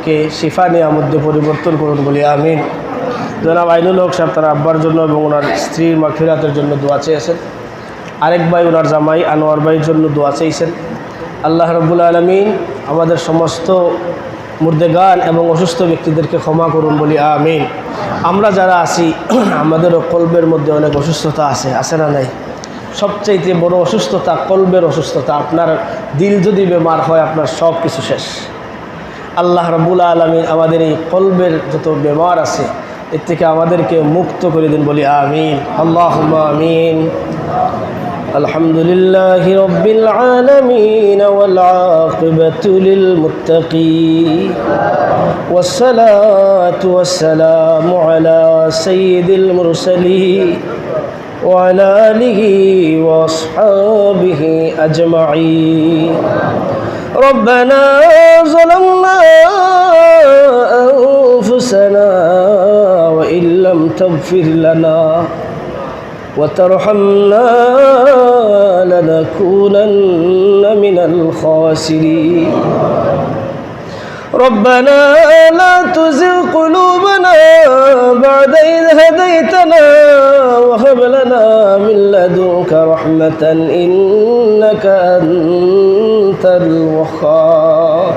তাদেরকে শিফা নেওয়ার মধ্যে পরিবর্তন করুন বলি আমিন। জনাব আইনুল হক সাহেব তার আব্বার জন্য এবং ওনার স্ত্রীর মাগফিরাতের জন্য দোয়া চেয়েছেন। আরেক ভাই ওনার জামাই আনোয়ার ভাইয়ের জন্য দোয়া চেয়েছেন। আল্লাহ রাব্বুল আলামিন আমাদের সমস্ত মুর্দেগান এবং অসুস্থ ব্যক্তিদেরকে ক্ষমা করুন বলি আমিন। আমরা যারা আছি আমাদেরও কলবের মধ্যে অনেক অসুস্থতা আছে না নাই? সবচাইতে বড় অসুস্থতা কলবের অসুস্থতা। আপনার দিল যদি বেমার হয় আপনার সব কিছু শেষ। আল্লাহ রাব্বুল আলামিন আমাদের এই কলবের যত বেমার আছে এর থেকে আমাদেরকে মুক্ত করে দিন বলি আমিন। আল্লাহুম্মা আমিন। আলহামদুলিল্লাহি রাব্বিল আলামিন ওয়াল আকিবাতু লিল মুত্তাকিন ওয়াসসালাতু ওয়াসসালামু আলা সাইয়্যিদিল মুরসালিন ওয়া আলা আলিহি ওয়া আসহাবিহি আজমাইন। রব্বানা যালামনা আনফুসানা ওয়া ইল্লাম তাগফির লানা وترحمنا لنكونن من الخاسرين. ربنا لا تزغ قلوبنا بعد إذ هديتنا وهب لنا من لدنك رحمة إنك أنت الوهاب.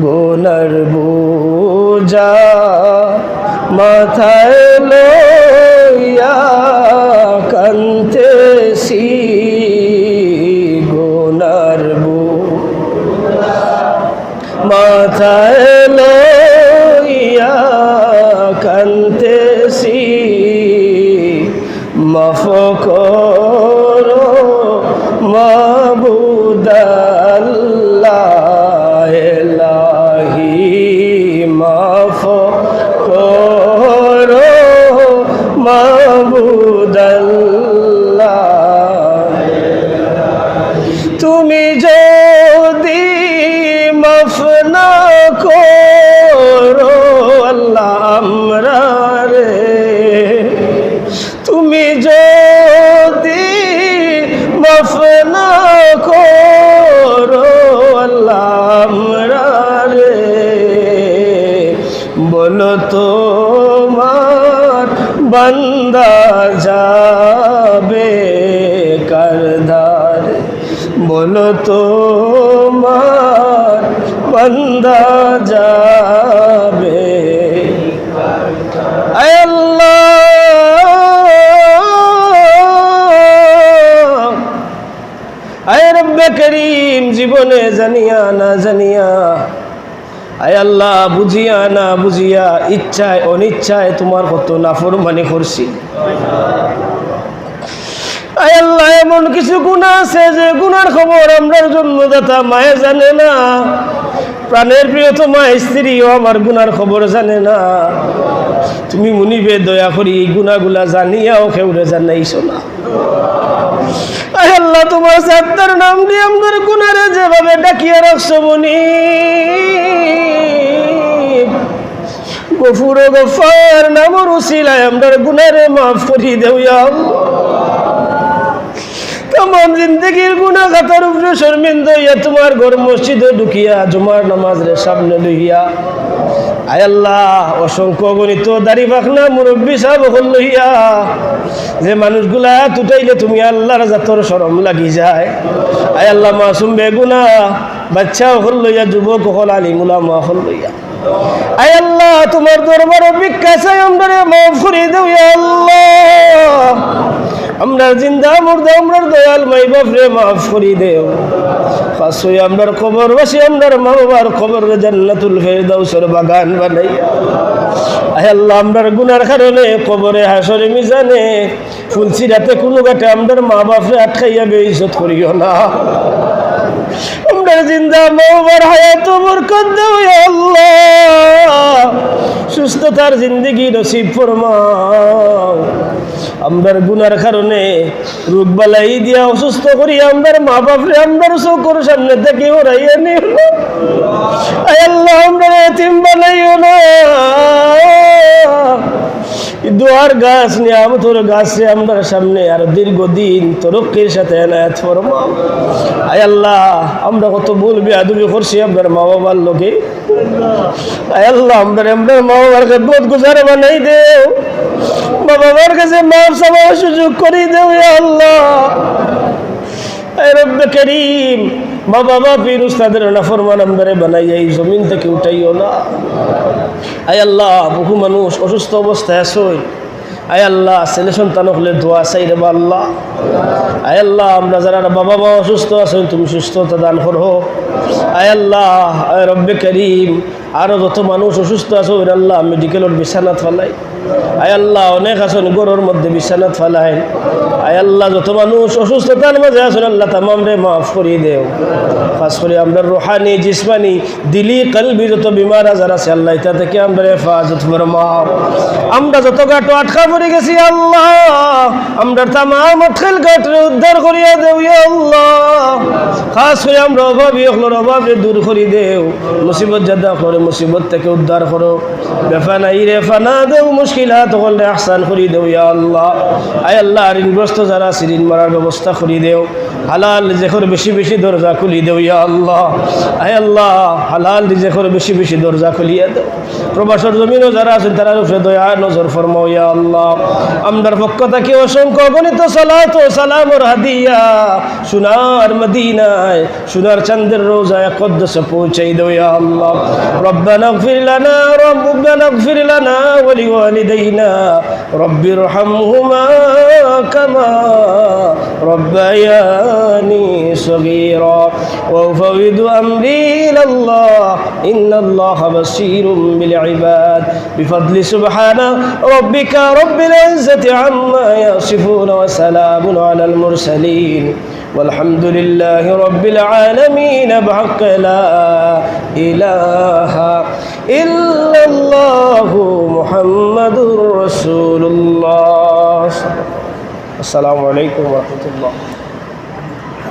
গুনার বোঝা মাথায় লইয়া কান্দেছি, গুনার বোঝা মাথায় লইয়া কান্দেছি, মাফ করো মাবুদ আল্লাহ, ইলাহি মাফ করো মাবুদ আল্লাহ। তুমি যদি মাফ না করো আল্লাহ আমরা রে, তুমি যদি মাফ না করো আল্লাহ আমরা রে, বলো তোমার বান্দা যাবে কারদার, বলো তোমার বান্দা যাবে। আয় আল্লাহ, আয় রব্বে করিম, জীবনে জানিয়া না জানিয়া, আয় আল্লাহ বুঝিয়া না বুঝিয়া, ইচ্ছায় অনিচ্ছায় তোমার কত নাফরমানি করছি। আয় আল্লাহ, এমন কিছু গুনাহ আছে যে গুনার খবর আমরার জন্মদাতা মায়ে জানে না, প্রাণের প্রিয়তমা স্ত্রীও আমার গুনার খবর জানে না। তুমি মুনিবে দয়া করি এই গুনাহগুলা জানিয়াও কেউরে জানাইছো না। আয় আল্লাহ, তোমার সাত্তার নাম দিয়ে আমাদের গুনারে যেভাবে ডাকিয়ে রাখছো মুনি, গফুর ও গফার নামর উসিলায় আমরার গুনারে মাফ করি দেও ইয়া আল্লাহ। তামাম জিন্দগির গুনাহ খাতার উপরে শর্মিন্দা হইয়া তোমার ঘর মসজিদে ঢুকিয়া জুমার নামাজ রে সামনে লইয়া, আয় আল্লাহ অসংখ্য গণিত দাড়ি পাখনা মুরব্বী সাহেব হল লইয়া যে মানুষগুলা তুটাইলে তুমি আল্লাহর জাতর শরম লাগি যায়। আয় আল্লাহ, মাসুম বেগুনা বাচ্চা হল লইয়া, যুবক হল, আলিমুলা মা হল লইয়া, আয় আল্লাহ তোমার দরবারে ভিক্ষা চাই, আমরা মাফ করে দেও ইয়া আল্লাহ। আমরা জিন্দা মুর্দা আমরার দয়াল মাই বাপরে মাফ করে দেও। খাস হয়ে আমরার কবরবাসী, আমরার মা বাবার কবর জান্নাতুল ফেরদাউসের বাগান বানাইয়া, আয় আল্লাহ আমরার গুনার কারণে কবরে হাসরে মিজানে ফুলসিরাতে কোনো গাটে আমরার মা বাপরে আটকাইয়া বেইজ্জত করিও না। আমরার জিন্দা মা বাবার হায়াত বরকত দাও ইয়া আল্লাহ, সুস্থতার জিন্দগি নসিব ফরমাও। আমরার গুনার কারণে রোগ বালাই দিয়া অসুস্থ করি আমরার মা বাপরে আমরার চোখের সামনে থেকে ওরাইয়া নিও না। আয় আল্লাহ, আমরা এতিম বানাইও না। দোয়া আর গাছ নিয়ামতের গাছে আমরা সামনে আর দীর্ঘদিন তরক্কির সাথে এনায়েত ফরমাও। আয় আল্লাহ, আমরা কত ভুল বেয়াদবি করছি আপনার মা বাবার লোকে। আয় আল্লাহ, আমরা মা বাবার খেদমত গুজার বানাই দেও, মা বাবার কাছে মাফ চাওয়ার সুযোগ করে দেও। ইয়া আল্লাহ, আয় রব্বে করিম, মা বাবা পীর উস্তাদের নাফরমান আমদারে বানাই এই জমিন থেকে উঠাইও না। আয় আল্লাহ, বহু মানুষ অসুস্থ অবস্থায় আসই। আয় আল্লাহ, ছেলে সন্তান হলে দোয়া চাই রে আল্লাহ। আয় আল্লাহ, আমরা যারা বাবা মা অসুস্থ আছো তুমি সুস্থতা দান করো। আয় আল্লাহ, আয় রব্বে করিম, আরও যত মানুষ অসুস্থ আছো আল্লাহ মেডিকেলের বিছানাত ফেলাই। আয় আল্লাহ, অনেক আসন গরুর মধ্যে বিছানাত ফেলাই। আয় আল্লাহ, যত মানুষ অসুস্থতার মাঝে আসুন আল্লাহ তামাম রে মাফ করিয়ে দেও। খাস করে আমরা রুহানি জিসমানি দিলি কলবি যত বিমার আজার আছে আল্লাহ এটা থেকে আমরা হেফাজত ফরমাও। আমরা যত গাটো আটকা পড়ে গেছি আল্লাহ, আমরা তামাম আটকাল গাটরে উদ্ধার করিয়া দেও। ইয়া আল্লাহ, খাস করে আমরা অভাবী হলোর অভাবে দূর করি দেও। মুসিবত যাদা করে মুসিবত থেকে উদ্ধার করো। বেফানাই রে ফানা দেও, মুশকিলাত হলে আহসান করি দেও। ইয়া আল্লাহ, আয় আল্লাহ, ঋণগ্রস্ত যারা ঋণ মারার ব্যবস্থা করি দেও। হালাল রিজেকের বেশি বেশি দরজা খুলি দেও। ইয়া আল্লাহ, আয় আল্লাহ, হালাল রিজেকের বেশি বেশি দরজা খুলিয়া দেও। প্রবাসর জমিনও যারা আছেন তারা উপরে দয়া নজর ফরমাও। ইয়া আল্লাহ, আমরার পক্ষ থেকে অসংখ্য গণিত সালাত ও সালামর হাদিয়া সোনার মদিনায় সোনার চাঁদের রোজায় কদ্দসে পৌঁছাই দেও। ইয়া আল্লাহ, রব্বানা ইগফির লানা রব্বানা ইগফির লানা ওয়া লিওয়ালিদাইনা রব্বিরহামহুমা কামা রব্বায়ানি সগীরা ওয়া উফাউযু আমরি ইলাল্লাহ ইন্নাল্লাহা বাসীরুম বিল ইবাদ বিফadli সুবহানা রাব্বিকা রাব্বিল ইজ্জাতি আম্মা ইয়াসিফুন ওয়া সালামুন আলাল মুরসালিন والحمد لله رب العالمين بحق لا إله إلا الله محمد رسول الله. السلام عليكم ورحمة الله.